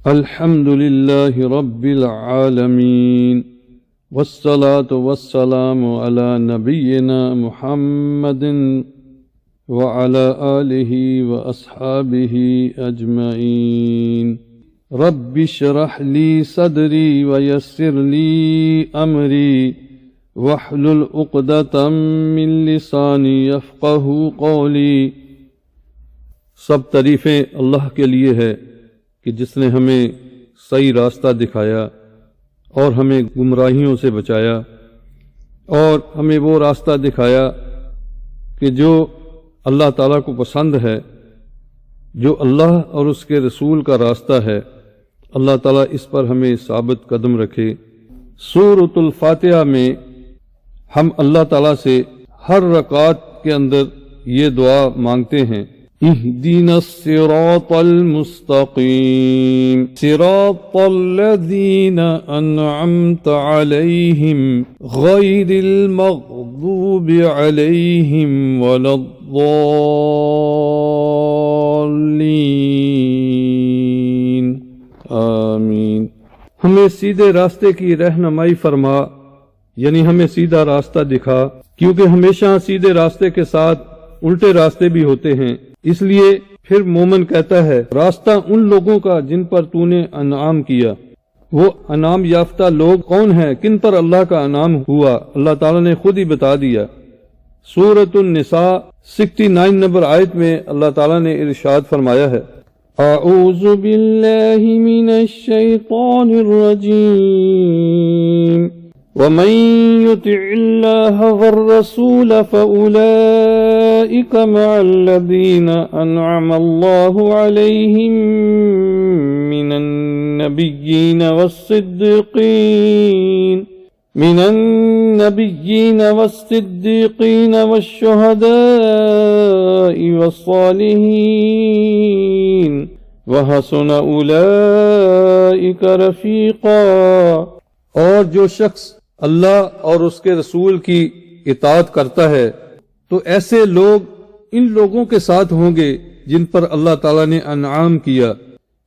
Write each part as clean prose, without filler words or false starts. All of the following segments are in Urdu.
الحمد لله رب العالمين والصلاة والسلام على نبينا محمد وعلى آله وأصحابه أجمعين رب اشرح لي صدري ويسر لي أمري واحلل عقدة من لساني يفقهوا قولي۔ سب تعریفیں اللہ کے لیے ہے کہ جس نے ہمیں صحیح راستہ دکھایا اور ہمیں گمراہیوں سے بچایا، اور ہمیں وہ راستہ دکھایا کہ جو اللہ تعالیٰ کو پسند ہے، جو اللہ اور اس کے رسول کا راستہ ہے۔ اللہ تعالیٰ اس پر ہمیں ثابت قدم رکھے۔ سورۃ الفاتحہ میں ہم اللہ تعالیٰ سے ہر رکعت کے اندر یہ دعا مانگتے ہیں، اہدنا الصراط المستقیم صراط الذین انعمت علیہم غیر المغضوب علیہم ولا الضالین آمین۔ ہمیں سیدھے راستے کی رہنمائی فرما، یعنی ہمیں سیدھا راستہ دکھا، کیونکہ ہمیشہ سیدھے راستے کے ساتھ الٹے راستے بھی ہوتے ہیں۔ اس لیے پھر مومن کہتا ہے راستہ ان لوگوں کا جن پر تو نے انعام کیا۔ وہ انعام یافتہ لوگ کون ہیں؟ کن پر اللہ کا انعام ہوا؟ اللہ تعالیٰ نے خود ہی بتا دیا۔ سورۃ النساء 69 نمبر آیت میں اللہ تعالیٰ نے ارشاد فرمایا ہے، اعوذ باللہ من الشیطان الرجیم ومن يطع الله والرسول فأولئك مع الذين أنعم الله عليهم من النبيين والصديقين والشهداء والصالحين وحسن أولئك رفيقا۔ اور جو شخص اللہ اور اس کے رسول کی اطاعت کرتا ہے تو ایسے لوگ ان لوگوں کے ساتھ ہوں گے جن پر اللہ تعالیٰ نے انعام کیا،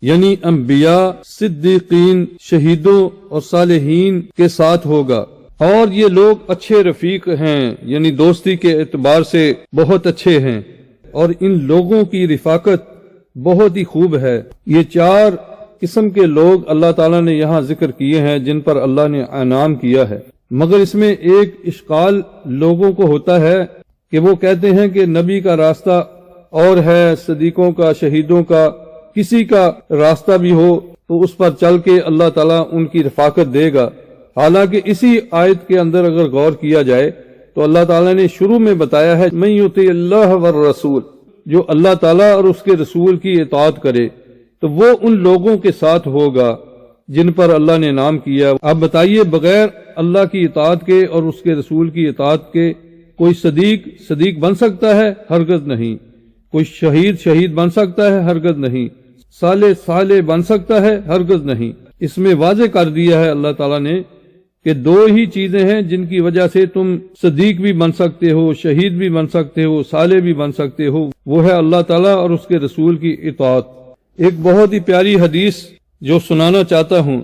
یعنی انبیاء، صدیقین، شہیدوں اور صالحین کے ساتھ ہوگا۔ اور یہ لوگ اچھے رفیق ہیں، یعنی دوستی کے اعتبار سے بہت اچھے ہیں، اور ان لوگوں کی رفاقت بہت ہی خوب ہے۔ یہ چار قسم کے لوگ اللہ تعالیٰ نے یہاں ذکر کیے ہیں جن پر اللہ نے انعام کیا ہے۔ مگر اس میں ایک اشکال لوگوں کو ہوتا ہے کہ وہ کہتے ہیں کہ نبی کا راستہ اور ہے، صدیقوں کا، شہیدوں کا، کسی کا راستہ بھی ہو تو اس پر چل کے اللہ تعالیٰ ان کی رفاقت دے گا۔ حالانکہ اسی آیت کے اندر اگر غور کیا جائے تو اللہ تعالیٰ نے شروع میں بتایا ہے من یطع اللہ والرسول، جو اللہ تعالیٰ اور اس کے رسول کی اطاعت کرے تو وہ ان لوگوں کے ساتھ ہوگا جن پر اللہ نے انعام کیا۔ اب بتائیے بغیر اللہ کی اطاعت کے اور اس کے رسول کی اطاعت کے کوئی صدیق بن سکتا ہے؟ ہرگز نہیں۔ کوئی شہید بن سکتا ہے؟ ہرگز نہیں۔ صالح بن سکتا ہے؟ ہرگز نہیں۔ اس میں واضح کر دیا ہے اللہ تعالیٰ نے کہ دو ہی چیزیں ہیں جن کی وجہ سے تم صدیق بھی بن سکتے ہو، شہید بھی بن سکتے ہو، صالح بھی بن سکتے ہو، وہ ہے اللہ تعالیٰ اور اس کے رسول کی اطاعت۔ ایک بہت ہی پیاری حدیث جو سنانا چاہتا ہوں،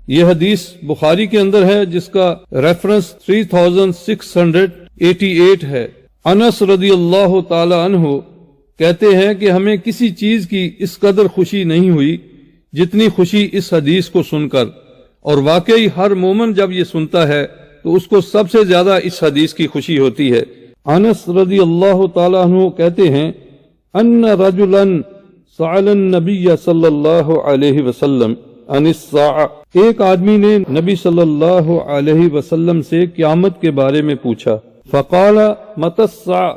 یہ حدیث بخاری کے اندر ہے جس کا ریفرنس 3688 ہے۔ انس رضی اللہ تعالی عنہ کہتے ہیں کہ ہمیں کسی چیز کی اس قدر خوشی نہیں ہوئی جتنی خوشی اس حدیث کو سن کر، اور واقعی ہر مومن جب یہ سنتا ہے تو اس کو سب سے زیادہ اس حدیث کی خوشی ہوتی ہے۔ انس رضی اللہ تعالی عنہ کہتے ہیں ان رجلا سأل النبی صلی اللہ علیہ وسلم عن الساعہ، ایک آدمی نے نبی صلی اللہ علیہ وسلم سے قیامت کے بارے میں پوچھا۔ فقال متی الساعہ،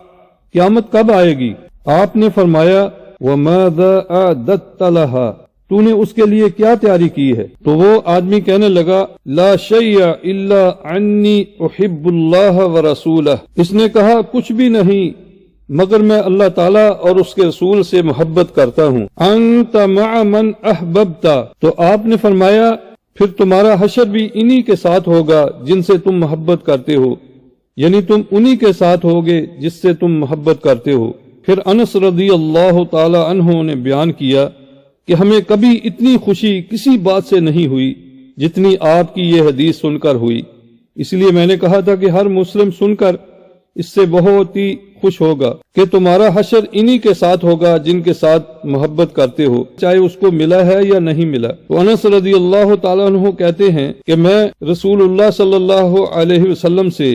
قیامت کب آئے گی؟ آپ نے فرمایا وماذا اعددت لها، تو نے اس کے لیے کیا تیاری کی ہے؟ تو وہ آدمی کہنے لگا لا شیء الا انی احب اللہ ورسولہ، اس نے کہا کچھ بھی نہیں مگر میں اللہ تعالیٰ اور اس کے رسول سے محبت کرتا ہوں۔ انت مع من احببت، تو آپ نے فرمایا پھر تمہارا حشر بھی انہی کے ساتھ ہوگا جن سے تم محبت کرتے ہو، یعنی تم انہی کے ساتھ ہوگے جس سے تم محبت کرتے ہو۔ پھر انس رضی اللہ تعالی عنہ نے بیان کیا کہ ہمیں کبھی اتنی خوشی کسی بات سے نہیں ہوئی جتنی آپ کی یہ حدیث سن کر ہوئی۔ اس لیے میں نے کہا تھا کہ ہر مسلم سن کر اس سے بہت ہی خوش ہوگا کہ تمہارا حشر انہی کے ساتھ ہوگا جن کے ساتھ محبت کرتے ہو، چاہے اس کو ملا ہے یا نہیں ملا۔ تو انس رضی اللہ تعالیٰ عنہ کہتے ہیں کہ میں رسول اللہ صلی اللہ علیہ وسلم سے،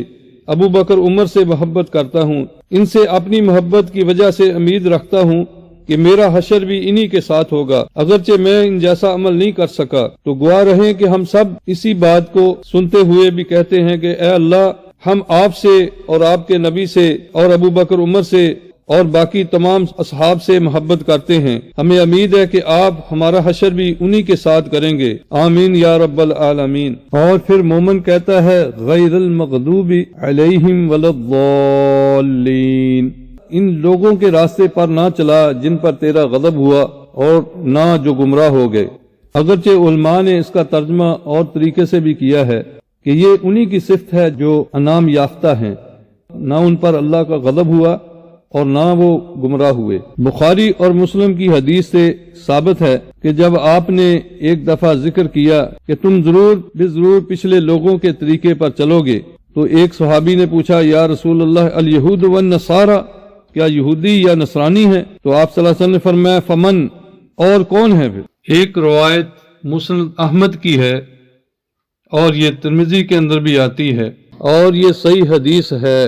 ابو بکر عمر سے محبت کرتا ہوں، ان سے اپنی محبت کی وجہ سے امید رکھتا ہوں کہ میرا حشر بھی انہی کے ساتھ ہوگا، اگرچہ میں ان جیسا عمل نہیں کر سکا۔ تو گواہ رہیں کہ ہم سب اسی بات کو سنتے ہوئے بھی کہتے ہیں کہ اے اللہ، ہم آپ سے اور آپ کے نبی سے اور ابو بکر عمر سے اور باقی تمام اصحاب سے محبت کرتے ہیں، ہمیں امید ہے کہ آپ ہمارا حشر بھی انہی کے ساتھ کریں گے، آمین یا رب العالمین۔ اور پھر مومن کہتا ہے غیر المغضوب علیہم ولا الضالین، ان لوگوں کے راستے پر نہ چلا جن پر تیرا غضب ہوا اور نہ جو گمراہ ہو گئے۔ اگرچہ علماء نے اس کا ترجمہ اور طریقے سے بھی کیا ہے کہ یہ انہی کی صفت ہے جو انعام یافتہ ہیں، نہ ان پر اللہ کا غضب ہوا اور نہ وہ گمراہ ہوئے۔ بخاری اور مسلم کی حدیث سے ثابت ہے کہ جب آپ نے ایک دفعہ ذکر کیا کہ تم ضرور پچھلے لوگوں کے طریقے پر چلو گے، تو ایک صحابی نے پوچھا یا رسول اللہ الیہود والنصارى، کیا یہودی یا نصرانی ہیں؟ تو آپ صلی اللہ علیہ وسلم نے فرمایا فمن، اور کون ہے پھر؟ ایک روایت مسند احمد کی ہے اور یہ ترمذی کے اندر بھی آتی ہے اور یہ صحیح حدیث ہے۔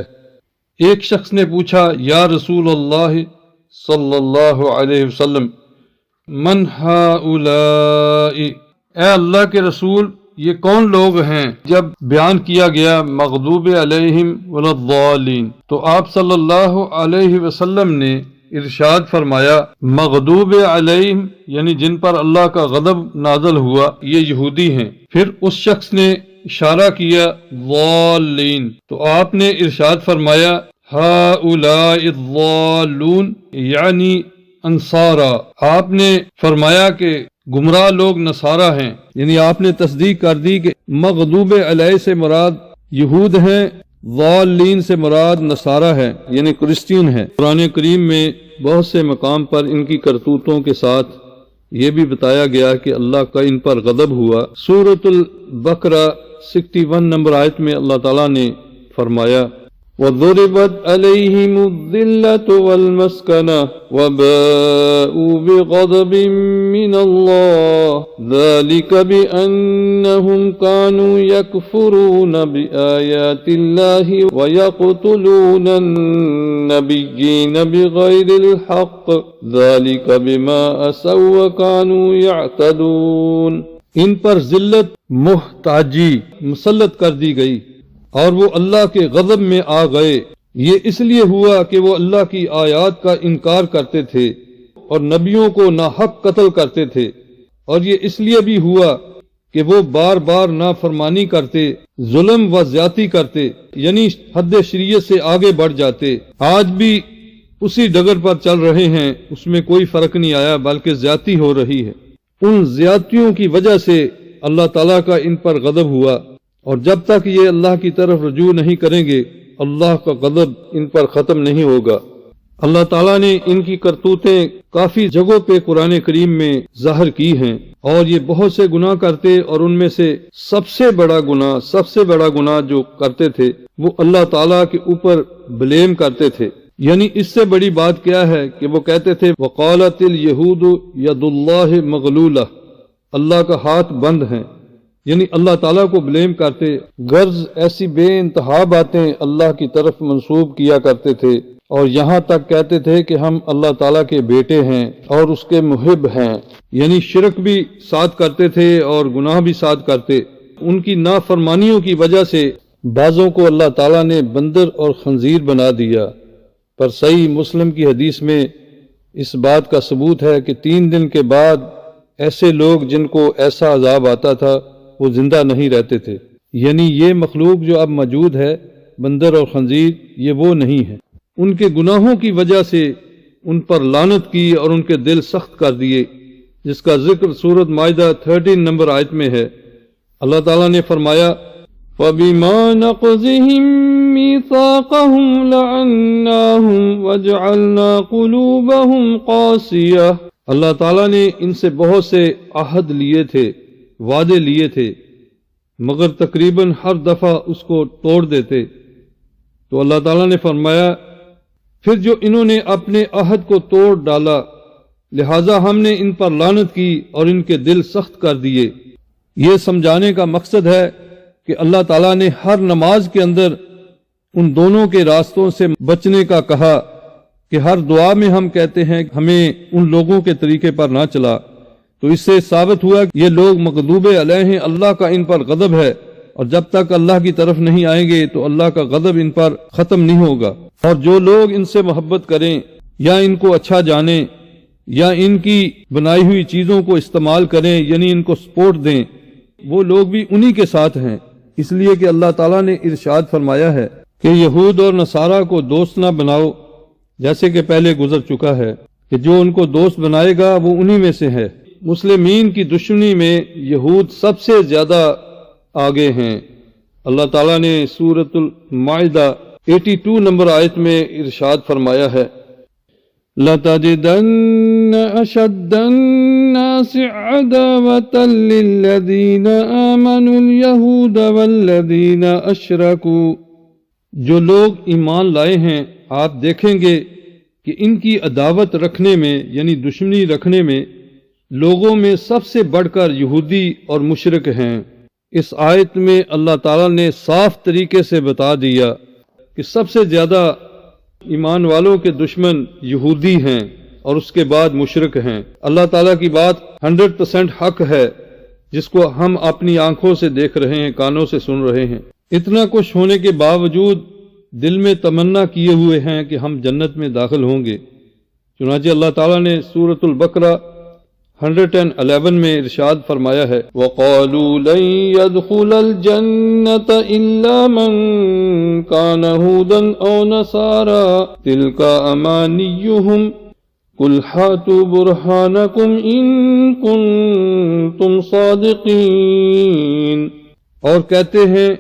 ایک شخص نے پوچھا یا رسول اللہ صلی اللہ علیہ وسلم من ہؤلاء، اے اللہ کے رسول یہ کون لوگ ہیں؟ جب بیان کیا گیا مغضوب علیہم ولا الضالین، تو آپ صلی اللہ علیہ وسلم نے ارشاد فرمایا مغضوب علیہم یعنی جن پر اللہ کا غضب نازل ہوا یہ یہودی ہیں۔ پھر اس شخص نے اشارہ کیا ضالین، تو آپ نے ارشاد فرمایا ہؤلاء الضالون یعنی انصارا، آپ نے فرمایا کہ گمراہ لوگ نصارہ ہیں، یعنی آپ نے تصدیق کر دی کہ مغضوب علیہ سے مراد یہود ہیں، ضالین سے مراد نصارہ ہے یعنی کرسچین ہے۔ قرآن کریم میں بہت سے مقام پر ان کی کرتوتوں کے ساتھ یہ بھی بتایا گیا کہ اللہ کا ان پر غضب ہوا۔ سورۃ البقرہ 61 نمبر آیت میں اللہ تعالیٰ نے فرمایا وَضُرِبَتْ عَلَيْهِمُ الذِّلَّةُ وَالْمَسْكَنَةُ وَبَاءُوا بِغَضَبٍ مِّنَ اللَّهِ ذَلِكَ بِأَنَّهُمْ كَانُوا يَكْفُرُونَ بِآيَاتِ اللَّهِ وَيَقْتُلُونَ النَّبِيِّينَ بِغَيْرِ الْحَقِّ ذَلِكَ بِمَا عَصَوا وَكَانُوا يَعْتَدُونَ، ان پر ذلت محتاجی مسلط کر دی گئی اور وہ اللہ کے غضب میں آ گئے۔ یہ اس لیے ہوا کہ وہ اللہ کی آیات کا انکار کرتے تھے اور نبیوں کو ناحق قتل کرتے تھے، اور یہ اس لیے بھی ہوا کہ وہ بار بار نافرمانی کرتے، ظلم و زیادتی کرتے، یعنی حد شریعت سے آگے بڑھ جاتے۔ آج بھی اسی ڈگر پر چل رہے ہیں، اس میں کوئی فرق نہیں آیا بلکہ زیادتی ہو رہی ہے۔ ان زیادتیوں کی وجہ سے اللہ تعالیٰ کا ان پر غضب ہوا، اور جب تک یہ اللہ کی طرف رجوع نہیں کریں گے اللہ کا غضب ان پر ختم نہیں ہوگا۔ اللہ تعالیٰ نے ان کی کرتوتیں کافی جگہوں پہ قرآن کریم میں ظاہر کی ہیں، اور یہ بہت سے گناہ کرتے، اور ان میں سے سب سے بڑا گناہ جو کرتے تھے وہ اللہ تعالیٰ کے اوپر بلیم کرتے تھے۔ یعنی اس سے بڑی بات کیا ہے کہ وہ کہتے تھے وقالت الیہود ید اللہ مغلولہ، اللہ کا ہاتھ بند ہے، یعنی اللہ تعالیٰ کو بلیم کرتے، غرض ایسی بے انتہا باتیں اللہ کی طرف منسوب کیا کرتے تھے، اور یہاں تک کہتے تھے کہ ہم اللہ تعالیٰ کے بیٹے ہیں اور اس کے محب ہیں، یعنی شرک بھی ساتھ کرتے تھے اور گناہ بھی ساتھ کرتے۔ ان کی نافرمانیوں کی وجہ سے بعضوں کو اللہ تعالیٰ نے بندر اور خنزیر بنا دیا، پر صحیح مسلم کی حدیث میں اس بات کا ثبوت ہے کہ 3 دن کے بعد ایسے لوگ جن کو ایسا عذاب آتا تھا وہ زندہ نہیں رہتے تھے، یعنی یہ مخلوق جو اب موجود ہے بندر اور خنزیر یہ وہ نہیں ہے۔ ان کے گناہوں کی وجہ سے ان پر لعنت کی اور ان کے دل سخت کر دیے، جس کا ذکر سورۃ مائدہ 13 نمبر آیت میں ہے۔ اللہ تعالیٰ نے فرمایا فَبِمَا نَقْضِهِم مِّيثَاقَهُمْ لَعَنَّاهُمْ وَجَعَلْنَا قُلُوبَهُمْ قَاسِيَةً اللہ تعالیٰ نے ان سے بہت سے عہد لیے تھے، وعدے لیے تھے، مگر تقریباً ہر دفعہ اس کو توڑ دیتے۔ تو اللہ تعالیٰ نے فرمایا پھر جو انہوں نے اپنے عہد کو توڑ ڈالا، لہٰذا ہم نے ان پر لعنت کی اور ان کے دل سخت کر دیے۔ یہ سمجھانے کا مقصد ہے کہ اللہ تعالیٰ نے ہر نماز کے اندر ان دونوں کے راستوں سے بچنے کا کہا کہ ہر دعا میں ہم کہتے ہیں ہمیں ان لوگوں کے طریقے پر نہ چلا، تو اس سے ثابت ہوا کہ یہ لوگ مغضوب علیہم، اللہ کا ان پر غضب ہے، اور جب تک اللہ کی طرف نہیں آئیں گے تو اللہ کا غضب ان پر ختم نہیں ہوگا۔ اور جو لوگ ان سے محبت کریں یا ان کو اچھا جانیں یا ان کی بنائی ہوئی چیزوں کو استعمال کریں، یعنی ان کو سپورٹ دیں، وہ لوگ بھی انہی کے ساتھ ہیں، اس لیے کہ اللہ تعالیٰ نے ارشاد فرمایا ہے کہ یہود اور نصارہ کو دوست نہ بناؤ، جیسے کہ پہلے گزر چکا ہے کہ جو ان کو دوست بنائے گا وہ انہی میں سے ہے۔ مسلمین کی دشمنی میں یہود سب سے زیادہ آگے ہیں۔ اللہ تعالیٰ نے سورۃ المائدہ 82 نمبر آیت میں ارشاد فرمایا ہے لَتَجِدَنَّ أَشَدَّ النَّاسِ عَدَاوَةً لِلَّذِينَ آمَنُوا الْيَهُودَ وَالَّذِينَ أَشْرَكُوا، جو لوگ ایمان لائے ہیں آپ دیکھیں گے کہ ان کی عداوت رکھنے میں یعنی دشمنی رکھنے میں لوگوں میں سب سے بڑھ کر یہودی اور مشرک ہیں۔ اس آیت میں اللہ تعالیٰ نے صاف طریقے سے بتا دیا کہ سب سے زیادہ ایمان والوں کے دشمن یہودی ہیں اور اس کے بعد مشرک ہیں۔ اللہ تعالیٰ کی بات 100% حق ہے، جس کو ہم اپنی آنکھوں سے دیکھ رہے ہیں، کانوں سے سن رہے ہیں۔ اتنا کچھ ہونے کے باوجود دل میں تمنا کیے ہوئے ہیں کہ ہم جنت میں داخل ہوں گے۔ چنانچہ اللہ تعالیٰ نے سورۃ البقرہ 111 میں ارشاد فرمایا ہے وَقَالُوا لَن يَدْخُلَ الْجَنَّةَ إِلَّا مَن كَانَ هُودًا أَوْ نَصَارَىٰ تِلْكَ أَمَانِيُّهُمْ قُلْ هَاتُوا بُرْهَانَكُمْ إِن كُنتُمْ صَادِقِينَ، اور کہتے ہیں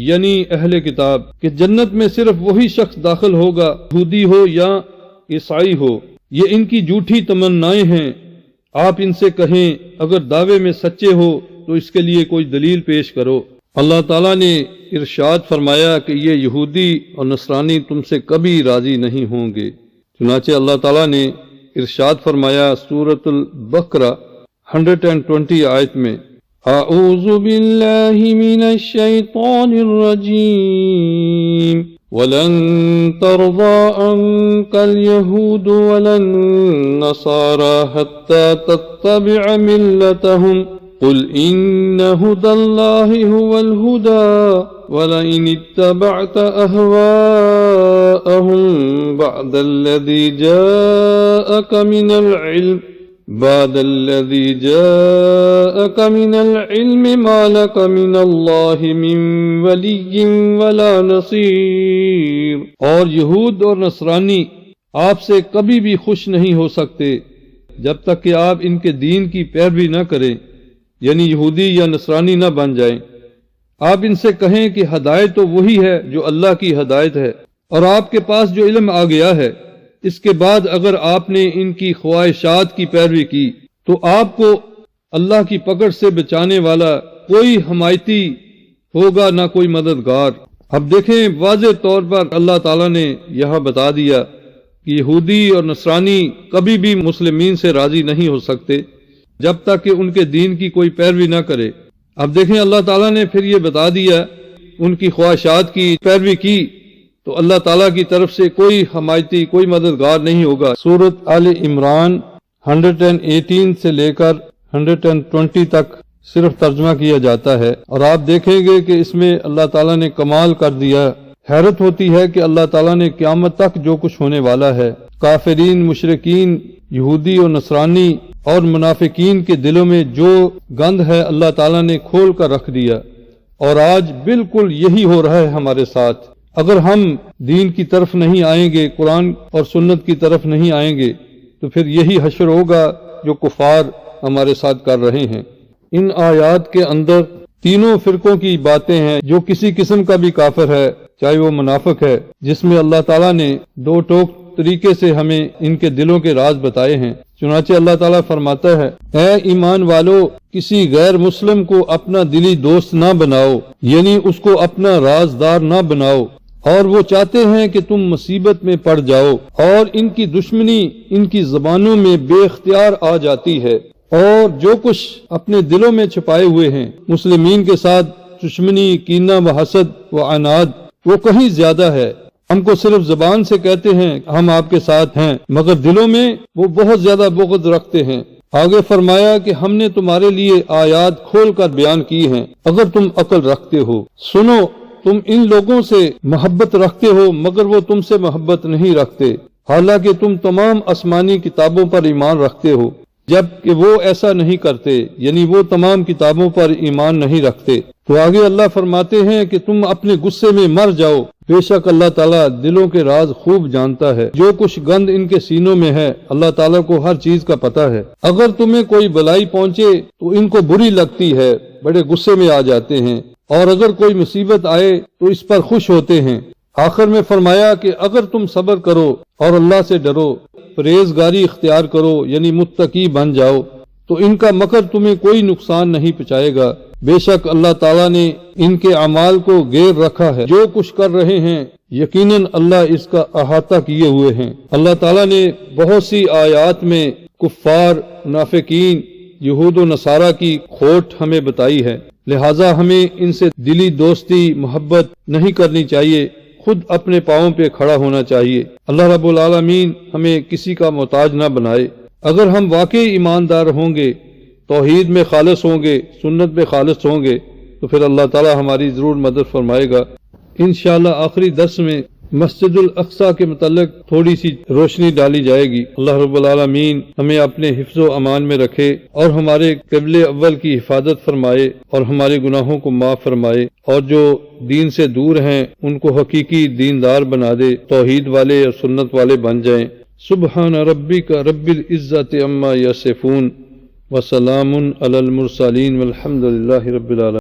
یعنی اہل کتاب کہ جنت میں صرف وہی شخص داخل ہوگا، یہودی ہو یا عیسائی ہو، یہ ان کی جھوٹی تمنائیں ہیں۔ آپ ان سے کہیں اگر دعوے میں سچے ہو تو اس کے لیے کوئی دلیل پیش کرو۔ اللہ تعالیٰ نے ارشاد فرمایا کہ یہ یہودی اور نصرانی تم سے کبھی راضی نہیں ہوں گے۔ چنانچہ اللہ تعالیٰ نے ارشاد فرمایا سورۃ البقرہ 120 آیت میں اعوذ باللہ من الشیطان الرجیم وَلَن تَرْضَىٰ عَنكَ الْيَهُودُ وَلَا النَّصَارَىٰ حَتَّىٰ تَتَّبِعَ مِلَّتَهُمْ قُلْ إِنَّ هُدَى اللَّهِ هُوَ الْهُدَىٰ وَلَئِنِ اتَّبَعْتَ أَهْوَاءَهُم بَعْدَ الَّذِي جَاءَكَ مِنَ الْعِلْمِ مَا لَكَ مِنَ اللَّهِ مِن وَلِيٍّ وَلَا نَصِيرٍ، اور یہود اور نصرانی آپ سے کبھی بھی خوش نہیں ہو سکتے جب تک کہ آپ ان کے دین کی پیروی نہ کریں، یعنی یہودی یا نصرانی نہ بن جائیں۔ آپ ان سے کہیں کہ ہدایت تو وہی ہے جو اللہ کی ہدایت ہے، اور آپ کے پاس جو علم آ گیا ہے، اس کے بعد اگر آپ نے ان کی خواہشات کی پیروی کی تو آپ کو اللہ کی پکڑ سے بچانے والا کوئی حمایتی ہوگا نہ کوئی مددگار۔ اب دیکھیں واضح طور پر اللہ تعالیٰ نے یہاں بتا دیا کہ یہودی اور نصرانی کبھی بھی مسلمین سے راضی نہیں ہو سکتے جب تک کہ ان کے دین کی کوئی پیروی نہ کرے۔ اب دیکھیں اللہ تعالیٰ نے پھر یہ بتا دیا ان کی خواہشات کی پیروی کی تو اللہ تعالیٰ کی طرف سے کوئی حمایتی، کوئی مددگار نہیں ہوگا۔ سورۃ آل عمران 118 سے لے کر 120 تک صرف ترجمہ کیا جاتا ہے، اور آپ دیکھیں گے کہ اس میں اللہ تعالیٰ نے کمال کر دیا۔ حیرت ہوتی ہے کہ اللہ تعالیٰ نے قیامت تک جو کچھ ہونے والا ہے، کافرین، مشرکین، یہودی اور نصرانی اور منافقین کے دلوں میں جو گند ہے اللہ تعالیٰ نے کھول کر رکھ دیا، اور آج بالکل یہی ہو رہا ہے ہمارے ساتھ۔ اگر ہم دین کی طرف نہیں آئیں گے، قرآن اور سنت کی طرف نہیں آئیں گے، تو پھر یہی حشر ہوگا جو کفار ہمارے ساتھ کر رہے ہیں۔ ان آیات کے اندر تینوں فرقوں کی باتیں ہیں، جو کسی قسم کا بھی کافر ہے، چاہے وہ منافق ہے، جس میں اللہ تعالیٰ نے دو ٹوک طریقے سے ہمیں ان کے دلوں کے راز بتائے ہیں۔ چنانچہ اللہ تعالیٰ فرماتا ہے، اے ایمان والو، کسی غیر مسلم کو اپنا دلی دوست نہ بناؤ، یعنی اس کو اپنا رازدار نہ بناؤ، اور وہ چاہتے ہیں کہ تم مصیبت میں پڑ جاؤ، اور ان کی دشمنی ان کی زبانوں میں بے اختیار آ جاتی ہے، اور جو کچھ اپنے دلوں میں چھپائے ہوئے ہیں مسلمین کے ساتھ دشمنی، کینہ و حسد و عناد، وہ کہیں زیادہ ہے۔ ہم کو صرف زبان سے کہتے ہیں ہم آپ کے ساتھ ہیں، مگر دلوں میں وہ بہت زیادہ بغض رکھتے ہیں۔ آگے فرمایا کہ ہم نے تمہارے لیے آیات کھول کر بیان کی ہیں، اگر تم عقل رکھتے ہو۔ سنو، تم ان لوگوں سے محبت رکھتے ہو مگر وہ تم سے محبت نہیں رکھتے، حالانکہ تم تمام آسمانی کتابوں پر ایمان رکھتے ہو، جبکہ وہ ایسا نہیں کرتے، یعنی وہ تمام کتابوں پر ایمان نہیں رکھتے۔ تو آگے اللہ فرماتے ہیں کہ تم اپنے غصے میں مر جاؤ، بے شک اللہ تعالیٰ دلوں کے راز خوب جانتا ہے، جو کچھ گند ان کے سینوں میں ہے اللہ تعالیٰ کو ہر چیز کا پتہ ہے۔ اگر تمہیں کوئی بلائی پہنچے تو ان کو بری لگتی ہے، بڑے غصے میں آ جاتے ہیں، اور اگر کوئی مصیبت آئے تو اس پر خوش ہوتے ہیں۔ آخر میں فرمایا کہ اگر تم صبر کرو اور اللہ سے ڈرو، پرہیزگاری اختیار کرو، یعنی متقی بن جاؤ، تو ان کا مکر تمہیں کوئی نقصان نہیں پہنچائے گا۔ بے شک اللہ تعالیٰ نے ان کے اعمال کو گیر رکھا ہے، جو کچھ کر رہے ہیں یقیناً اللہ اس کا احاطہ کیے ہوئے ہیں۔ اللہ تعالیٰ نے بہت سی آیات میں کفار، منافقین، یہود و نصارہ کی کھوٹ ہمیں بتائی ہے، لہٰذا ہمیں ان سے دلی دوستی محبت نہیں کرنی چاہیے، خود اپنے پاؤں پہ کھڑا ہونا چاہیے۔ اللہ رب العالمین ہمیں کسی کا محتاج نہ بنائے۔ اگر ہم واقعی ایماندار ہوں گے، توحید میں خالص ہوں گے، سنت میں خالص ہوں گے، تو پھر اللہ تعالی ہماری ضرور مدد فرمائے گا۔ انشاءاللہ آخری درس میں مسجد الاقصی کے متعلق تھوڑی سی روشنی ڈالی جائے گی۔ اللہ رب العالمین ہمیں اپنے حفظ و امان میں رکھے، اور ہمارے قبل اول کی حفاظت فرمائے، اور ہمارے گناہوں کو معاف فرمائے، اور جو دین سے دور ہیں ان کو حقیقی دیندار بنا دے، توحید والے اور سنت والے بن جائیں۔ سبحان ربک رب العزت عما یصفون وسلام علی المرسلین والحمد للہ رب العالمین۔